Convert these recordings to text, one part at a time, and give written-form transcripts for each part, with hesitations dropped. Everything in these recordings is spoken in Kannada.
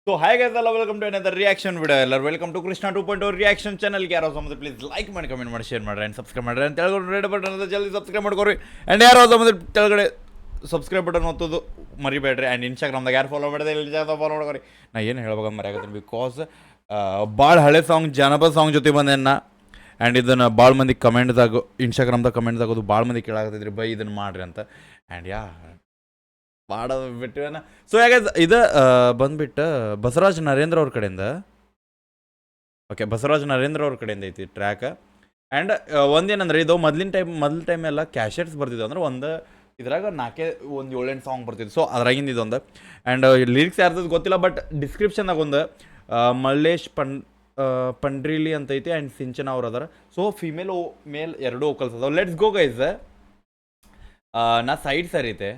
So hi guys, hello, welcome to another reaction video. ಎಲ್ಲರೂ ವೆಲ್ಕಮ್ ಟು ಕೃಷ್ಣ 2.0 ರಿಯಾಕ್ಷನ್ ಚಾನಲ್ಗೆ. ಯಾರೋ ಸಮುದ್ರ ಪ್ಲೀಸ್ ಲೈಕ್ ಮಾಡಿ, ಕಮೆಂಟ್ ಮಾಡಿ, ಶೇರ್ ಮಾಡಿ, ಆ್ಯಂಡ್ ಸಬ್ಸ್ಕ್ರೈಬ್ ಮಾಡಿರಿ ಅಂತ ಹೇಳ್ಕೊಂಡು ರೆಡ್ ಬಟನ್ ಅಂತ ಜಲ್ದಿ ಸಬ್ಸ್ಕ್ರೈಬ್ ಮಾಡ್ಕೊರಿ. ಆ್ಯಂಡ್ ಯಾರೋ ಸಮುದ್ರ ಕೆಳಗಡೆ ಸಬ್ಸ್ಕ್ರೈಬ್ ಬಟನ್ ಒತ್ತೋದು ಮರಿಬೇಡ್ರಿ. ಆ್ಯಂಡ್ ಇನ್ಸ್ಟಾಗ್ರಾಮ್ದಾಗ ಯಾರು ಫಾಲೋ ಮಾಡಿದೆ ಇಲ್ಲಿ ಜಾಗ ಫಾಲೋ ಮಾಡ್ಕೊರಿ. ನಾ ಏನು ಹೇಳ್ಬೇಕಂತ ಮರ್ಯಾಕತ್ತೀನಿ, ಬಿಕಾಸ್ ಭಾಳ ಹಳೆ ಸಾಂಗ್ ಜಾನಪದ ಸಾಂಗ್ ಜೊತೆ ಬಂದೇನ. ಆ್ಯಂಡ್ ಇದನ್ನು ಭಾಳ ಮಂದಿ ಕಮೆಂಟ್ದಾಗ ಇನ್ಸ್ಟಾಗ್ರಾಮ್ದಾಗ ಕಮೆಂಟ್ದಾಗ ಅದು ಭಾಳ ಮಂದಿ ಕೇಳಾಕತ್ತಿದ್ರಿ, ಬೈ ಇದನ್ನು ಮಾಡಿರಿ ಅಂತ. ಆ್ಯಂಡ್ ಮಾಡೋದು ಬಿಟ್ಟಿವೇನ. ಸೊ ಯಾಕೆ ಇದು ಬಂದ್ಬಿಟ್ಟು ಬಸವರಾಜ್ ನರೇಂದ್ರ ಅವ್ರ ಕಡೆಯಿಂದ, ಓಕೆ, ಬಸವರಾಜ್ ನರೇಂದ್ರ ಅವ್ರ ಕಡೆಯಿಂದ ಐತಿ ಟ್ರ್ಯಾಕ್. ಆ್ಯಂಡ್ ಒಂದೇನಂದ್ರೆ ಇದು ಮೊದಲ ಟೈಮ್ ಎಲ್ಲ ಕ್ಯಾಶೆಟ್ಸ್ ಬರ್ತಿದ್ವು, ಅಂದ್ರೆ ಒಂದು ಇದ್ರಾಗ ಒಂದು 7-8 ಸಾಂಗ್ ಬರ್ತಿದ್ವು. ಸೊ ಅದ್ರಾಗಿಂದ ಇದೊಂದು. ಆ್ಯಂಡ್ ಲಿರಿಕ್ಸ್ ಯಾರ್ದು ಗೊತ್ತಿಲ್ಲ, ಬಟ್ ಡಿಸ್ಕ್ರಿಪ್ಷನ್ದಾಗ ಒಂದು ಮಲ್ಲೇಶ್ ಪಂಡ್ರಿಲಿ ಅಂತ ಐತಿ, ಆ್ಯಂಡ್ ಸಿಂಚನ ಅವ್ರು ಅದಾರ. ಸೊ ಮೇಲ್ ಎರಡೂ ವೋಕಲ್ಸ್ ಅದಾವ. Let's go guys. ನಾ ಸೈಡ್ ಸರಿತೆ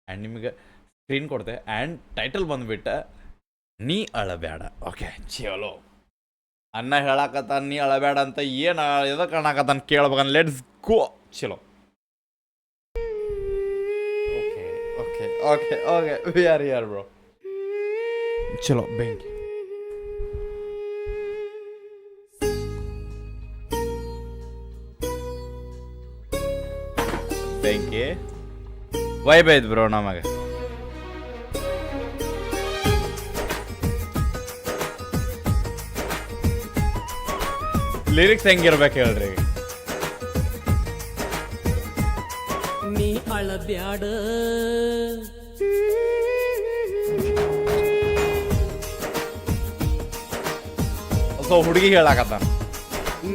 ಆ್ಯಂಡ್ ನಿಮಗೆ ಸ್ಕ್ರೀನ್ ಕೊಡ್ತೆ. ಆ್ಯಂಡ್ ಟೈಟಲ್ ಬಂದುಬಿಟ್ಟು ನೀ ಅಳಬೇಡ. ಓಕೆ, ಚಲೋ. ಅನ್ನ ಹೇಳಾಕತ್ತಾನ ನೀ ಅಳಬೇಡ ಅಂತ, ಏನು ಎದಕ್ಕೆ ಕಾಣಕತ್ತಾನ ಕೇಳ್ಬೇಕಂತ. Let's go. ಚಲೋ. Okay okay okay okay we are here bro. ಚಲೋ, ಬೆಂಕಿ. ಬೆಂಕಿ ವೈಬ್ ಐತ್ ಬ್ರೋ ನಮಗೆ. ಲಿರಿಕ್ಸ್ ಹೆಂಗಿರ್ಬೇಕು ಹೇಳ್ರಿ. ನೀ ಅಳಬ್ಯಾಡ ಸೊ ಹುಡುಗಿ ಹೇಳಾಕತ್ತಾನ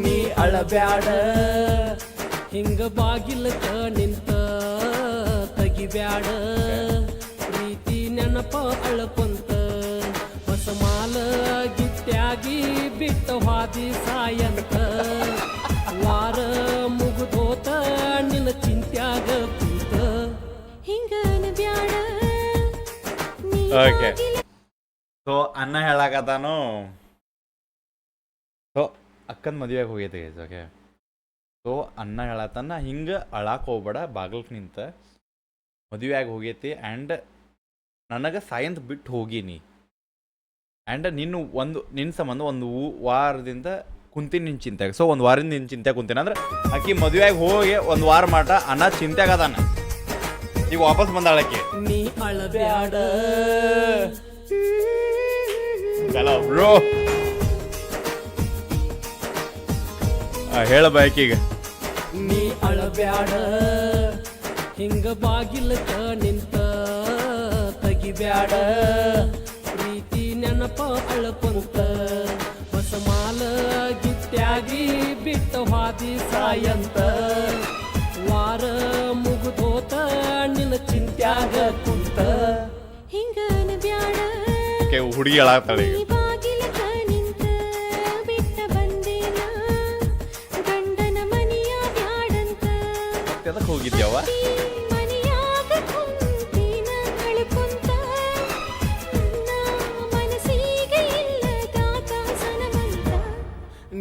ನೀ ಅಳಬ್ಯಾಡ, ಹಿಂಗ ಬಾಗಿಲಕ ನಿಂತ ತೆಗಿಬ್ಯಾಡ, ಪ್ರೀತಿ ನೆನಪ ಅಳಕೊಂತ ಹೊಸ ಮಾಲ ಗಿತ್ಯಾಗಿ ಬಿಟ್ಟ ಹಾದಿ ಸಾಯಂತ, ವಾರ ಮುಗಿದೋತ ನಿನ್ನ ಚಿಂತ್ಯಾಗ ಕೂತ ಹಿಂಗನ ಬ್ಯಾಡ. ಓಕೆ, ಸೊ ಅನ್ನ ಹೇಳಾಕತ್ತಾನು. ಸೊ ಅಕ್ಕನ ಮದುವೆಗೆ ಹೋಗೈತೆ ಗೈಸ್. ಓಕೆ, ಸೊ ಅನ್ನ ಹೇಳತ್ತಾನ ಹಿಂಗೆ ಅಳಾಕ್ ಹೋಗ್ಬೇಡ, ಬಾಗಿಲ್ಗೆ ನಿಂತ ಮದುವೆಯಾಗಿ ಹೋಗೈತಿ. ಆ್ಯಂಡ್ ನನಗೆ ಸಾಯಂತ್ ಬಿಟ್ಟು ಹೋಗೀನಿ. ಆ್ಯಂಡ್ ನಿನ್ನ ಸಂಬಂಧ ಒಂದು ವಾರದಿಂದ ಕುಂತೀನಿ ನಿನ್ನ ಚಿಂತೆಗೆ. ಸೊ ಒಂದು ವಾರದಿಂದ ನಿನ್ನ ಚಿಂತೆ ಕುಂತೀನಿ ಅಂದ್ರೆ ಆಕಿ ಮದುವೆಯಾಗಿ ಹೋಗಿ ಒಂದು ವಾರ ಮಾಟ ಅನ್ನ ಚಿಂತೆಗದಾನ. ಈಗ ವಾಪಸ್ ಬಂದಾಳಕ್ಕೆ. ನೀ ಅಳಬ್ಯಾಡ ಬ್ರೋ, ಹೇಳ ಬೈಕೀಗ. ನೀ ಅಳಬ್ಯಾಡ, ಹಿಂಗ ಬಾಗಿಲಕ ನಿಂತ ತೆಗಿಬ್ಯಾಡ, ಪ್ರೀತಿ ನೆನಪ ಅಳಕೊಂತ ಹೊಸ ಮಾಲ ಗಿತ್ಯಾಗಿ ಬಿಟ್ಟ ಹಾದಿ ಸಾಯಂತ, ವಾರ ಮುಗಿದೋತ ನಿನ್ನ ಚಿಂತ್ಯಾಗ ಕುಂತ ಹಿಂಗನ ಬ್ಯಾಡ. ಓಕೆ, ಹುಡುಗಿ ಹೇಳಾಗ್ತಾಳೆ ಈಗ. ಅದಕ್ಕೆ ಹೋಗಿದ್ಯಾವ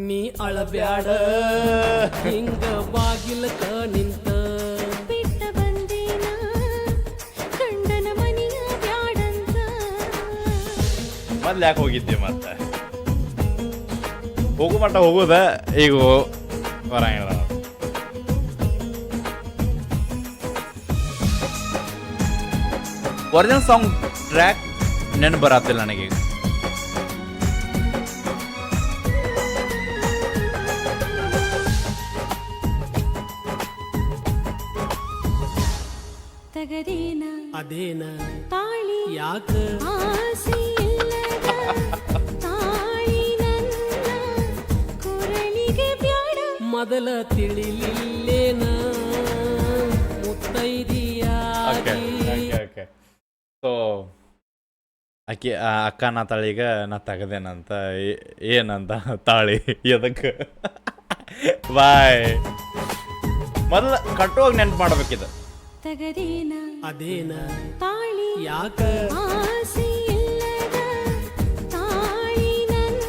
ನೀ ಅಳಬ್ಯಾಡ, ಹಿಂಗ ಬಾಗಿಲಕ ನಿಂತ ಬಿಟ್ಟ ಬಂದೇನ ಗಂಡನ ಮನೆಯ ಬ್ಯಾಡಂತ. ಮೊದ್ಲು ಯಾಕೆ ಹೋಗಿದ್ದೆ ಮತ್ತೆ? ಹೋಗು ಮಟ್ಟ ಹೋಗುದ, ಈಗ ಬರಂಗಿಲ್ಲ. ಒರಿಜಿನಲ್ ಸಾಂಗ್ ಟ್ರ್ಯಾಕ್ ನೆನಪು ಬರತ್ತಿಲ್ಲ ನನಗೆ. ತಗದೇನ ಅದೇನ ತಾಳಿ ಯಾಕ ಆಸೆ ಇಲ್ಲದ ತಾಳಿ ನನ್ನ ಕೊರಳಿಗೆ ಬ್ಯಾಡ, ಮೊದಲ ತಿಳಿಲಿಲ್ಲೇನ ಮುತ್ತೈದಿಯಾಗಿ. ಸೊ ಆಕಿ ಅಕ್ಕ ತಾಳಿಗ ನಾ ತೆಗದೇನಂತ, ಏನಂತ ತಾಳಿ ಎದಕ್ಕೆ ಬಾಯ್ ಮೊದಲು ಕಟ್ಟುವಾಗ ನೆನ್ಪು ಮಾಡ್ಬೇಕಿದ. ತಗದೇನ ಅದೇನ ತಾಳಿ ಯಾಕ ಆಸೆ ಇಲ್ಲದ ತಾಳಿ ನನ್ನ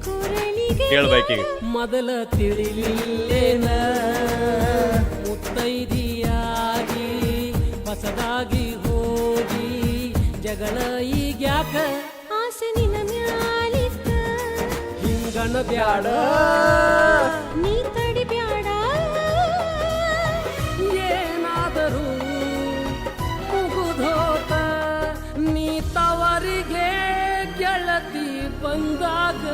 ಕೊರಳಿಗೆ ಕೇಳ್ಬೇಕೀಗ. ಮೊದಲ ತಿಳಿಲಿಲ್ಲೇನ ಮುತ್ತೈದಿಯಾಗಿ ಹೊಸದಾಗಿ ಹೋಗಿ ಜಗಳ ಈಗ್ಯಾಕ ಆಸೆ ನಿನ್ನ ಮ್ಯಾಲಿತ್ತ ಹಿಂಗನ ಬ್ಯಾಡ ನೀ ತಡಿ ಬ್ಯಾಡ ಏನಾದರೂ ಮುಗುದೋತ ನೀ ತವರಿಗೆ ಗೆಳತಿ ಬಂದಾಗ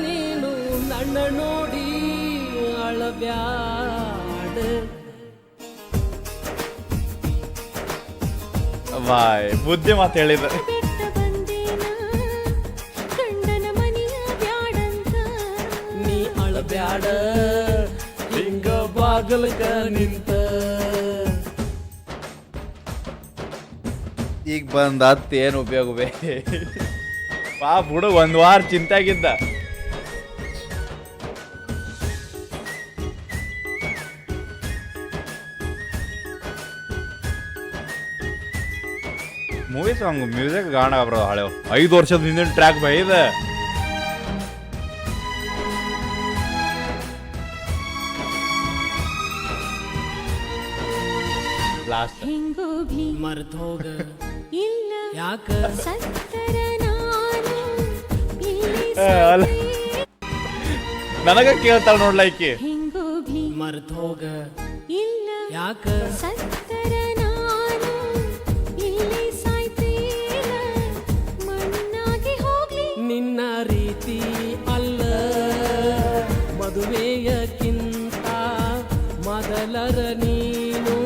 ನೀನು ನನ್ನ ನೋಡಿ ಅಳಬ್ಯಾಡ ಬಾಯ್ ಬುದ್ಧಿ ಮಾತು ಹೇಳಿದ. ಬೆಟ್ಟ ಬಂದೇನ ಗಂಡನ ಮನೆಯ ಬ್ಯಾಡಂತ ನೀ ಅಳಬ್ಯಾಡ ಹಿಂಗ ಬಾಗಲ್ಕ ನಿಂತ ಈಗ ಬಂದ ಹತ್ತು ಏನು ಉಪಯೋಗವೇ ಪಾಪ ಹುಡುಗ ಒಂದು ವಾರ ಚಿಂತಾಗಿದ್ದ. ಮೂವಿ ಸಾಂಗ್ ಮ್ಯೂಸಿಕ್ ಗಾಣ ಬ್ರೋ ಹಳೆವು 5 ವರ್ಷದ ಹಿಂದಿನ ಟ್ರ್ಯಾಕ್ ಬೈ ಇದೆ. ಲಾಸ್ಟ್ ಹೆಂಗೋಗ್ಲಿ ಮರ್ತೋಗ ಇಲ್ಲ ಯಾಕ ಸತ್ತರ ನಾನು ಇಲ್ಲಿ ನನಗ ಕೇಳ್ತಾಳ ನೋಡ್ಲೈಕಿ. ಹೆಂಗೋಗ್ಲಿ ಮರ್ತೋಗ ಇಲ್ಲ ಯಾಕ ಸತ್ತರ ನಾನು ಇಲ್ಲಿ ಸಾಯ್ತೀನ ಮಣ್ಣಾಗಿ ಹೋಗ್ಲಿ ನಿನ್ನ ರೀತಿ ಅಲ್ಲ ಮದುವೆಯಕ್ಕಿಂತ ಮೊದಲರ ನೀನು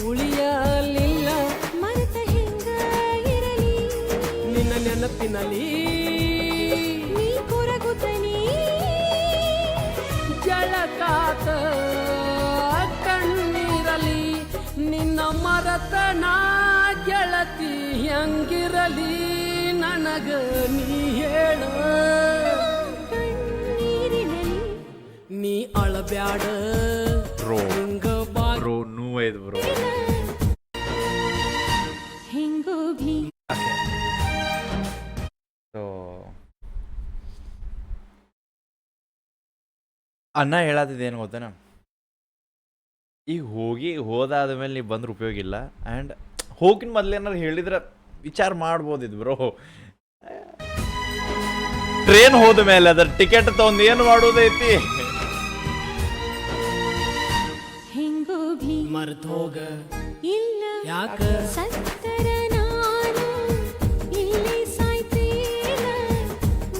ಉಳಿಯಲಿಲ್ಲ ಮರೆತ ಹಿಂಗ ಇರಲಿ ನಿನ್ನ ನೆನಪಿನಲ್ಲಿ ನೀ ಕೊರಗುತ್ತನಿ ಜಳಕಾತ ಕಣ್ಣೀರಲಿ ನಿನ್ನ ಮರತನ ಗೆಳತಿ ಹೆಂಗಿರಲಿ ನನಗ ನೀ ಹೇಳ ಕಣ್ಣೀರಿನಲ್ಲಿ ನೀ ಅಳಬ್ಯಾಡ ಬ್ರೋ ಹಿಂಗ ಬ್ರೋ ನೋವೈದು ಬ್ರೋ. ಹೆಂಗೋಗ್ಲಿ ಸೊ ಅನ್ನ ಹೇಳತ್ತಿದ್ದೇನು ಗೊತ್ತೇನ, ಈಗ ಹೋದಾದ ಮೇಲೆ ನೀವು ಬಂದ್ರೆ ಉಪಯೋಗ ಇಲ್ಲ. ಆ್ಯಂಡ್ ಹೋಗಿನ ಮೊದ್ಲೇನಾರು ಹೇಳಿದ್ರೆ ವಿಚಾರ ಮಾಡ್ಬೋದಿದ್ದು ಬ್ರೋ. ಟ್ರೈನ್ ಹೋದ ಮೇಲೆ ಅದ್ರ ಟಿಕೆಟ್ ತಗೊಂಡು ಏನು ಮಾಡೋದೈತಿ. ಹೆಂಗೋಗ್ಲಿ ಮರ್ತೋಗ ಇಲ್ಲ ಯಾಕ ಸತ್ತರ ನಾನು ಇಲ್ಲಿ ಸಾಯ್ತೀನ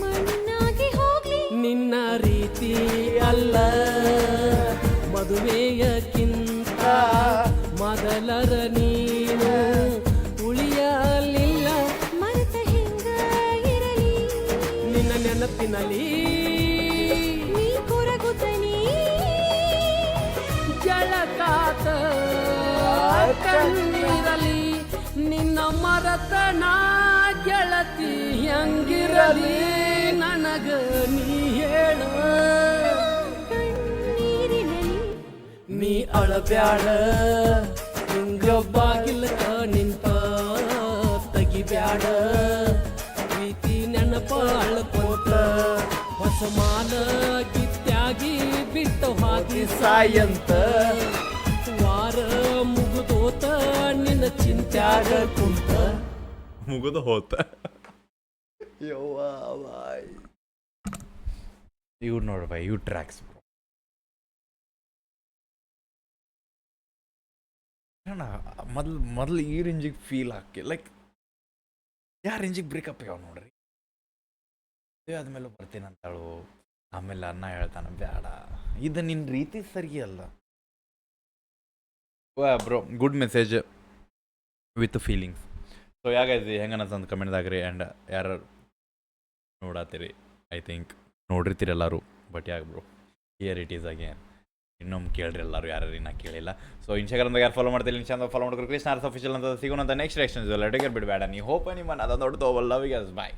ಮಣ್ಣಾಗಿ ಹೋಗ್ಲಿ ನಿನ್ನ ರೀತಿ ಅಲ್ಲ ಮದುವೆಯಕ್ಕಿಂತ ಮೊದಲರ ನೀನು ಉಳಿಯಲಿಲ್ಲ ಮರೆತ ಹಿಂಗ ಇರಲಿ ನಿನ್ನ ನೆನಪಿನಲ್ಲಿ ನೀ ಕೊರಗುತ್ತನಿ ಜಳಕಾತ ಕಣ್ಣೀರಲಿ ನಿನ್ನ ಮರತನ ಗೆಳತಿ ಹೆಂಗಿರಲಿ ನನಗ ನೀ ಹೇಳ ಕಣ್ಣೀರಿನಲ್ಲಿ ನೀ ಅಳಬ್ಯಾಡ ಹಿಂಗ ಬಾಗಿಲಕ ನಿಂತ ತೆಗಿಬ್ಯಾಡ ಪ್ರೀತಿ ನೆನಪ ಅಳ್ಕೋತ ಹೊಸಮಾನ ಗಿತ್ಯಾಗಿ ಬಿಟ್ಟು ಹಾಕಿ ಸಾಯಂತ ವಾರ ಮುಗಿದೋತ ನಿನ್ನ ಚಿಂತ್ಯಾಗ ಕುಂತ ಮುಗಿದು ಹೋತ. ಇವ್ ನೋಡ್ಬ ಇವ್ ಟ್ರ್ಯಾಕ್ಸ್ ಮೊದ್ಲು ಈ ರೇಂಜಿಗೆ ಫೀಲ್ ಹಾಕಿ ಲೈಕ್ ಯಾವ ರೇಂಜಿಗೆ ಬ್ರೇಕಪ್ ಆಗ್ಯಾವ ನೋಡ್ರಿ. ಆದ್ಮೇಲೆ ಬರ್ತೀನಿ ಅಂತಾಳು, ಆಮೇಲೆ ಅನ್ನ ಹೇಳ್ತಾನ ಬೇಡ, ಇದು ನಿನ್ನ ರೀತಿ ಸರಿ ಅಲ್ಲ bro. Good message with feelings. So ಯಾಗೈತಿ ಹೆಂಗನಂತ ಕಮೆಂಟ್ದಾಗ್ರಿ. ಆ್ಯಂಡ್ ಯಾರು ನೋಡತ್ತೀರಿ ಐ ಥಿಂಕ್ ನೋಡಿರ್ತೀರಿ ಎಲ್ಲರೂ. ಬಟ್ ಯಾಕೆ bro here it is again ಇನ್ನೊಮ್ಮೆ ಕೇಳ್ರಿ ಎಲ್ಲರೂ ಯಾರು ನಾ ಕೇಳಿಲ್ಲ. ಸೊ ಇನ್ಸ್ಟಾಗ್ರಾಮ್ದಾಗ ಯಾರು ಫಾಲೋ ಮಾಡ್ತೀರಿ ಇನ್ಸ್ಟಾಗ್ರಾಮ್ ಫಾಲೋ ಮಾಡ್ಕೊಂಡು ಕೃಷ್ಣ ಆರ್ಸ್ ಅಫಿಷಿಯಲ್ ಅಂತ ಸಿಗೋಣ ನೆಕ್ಸ್ಟ್ ರೆಕ್ಷನ್ಸ್ ಎಲ್ಲ ಟಿಕೆಟ್ ಬಿಡಬೇಡ. ನೀವು ಹೋಪ ನಿಮ್ಮ ಅದೊಂದು ದೊಡ್ಡ ಲವ್ ಬಾಯ್.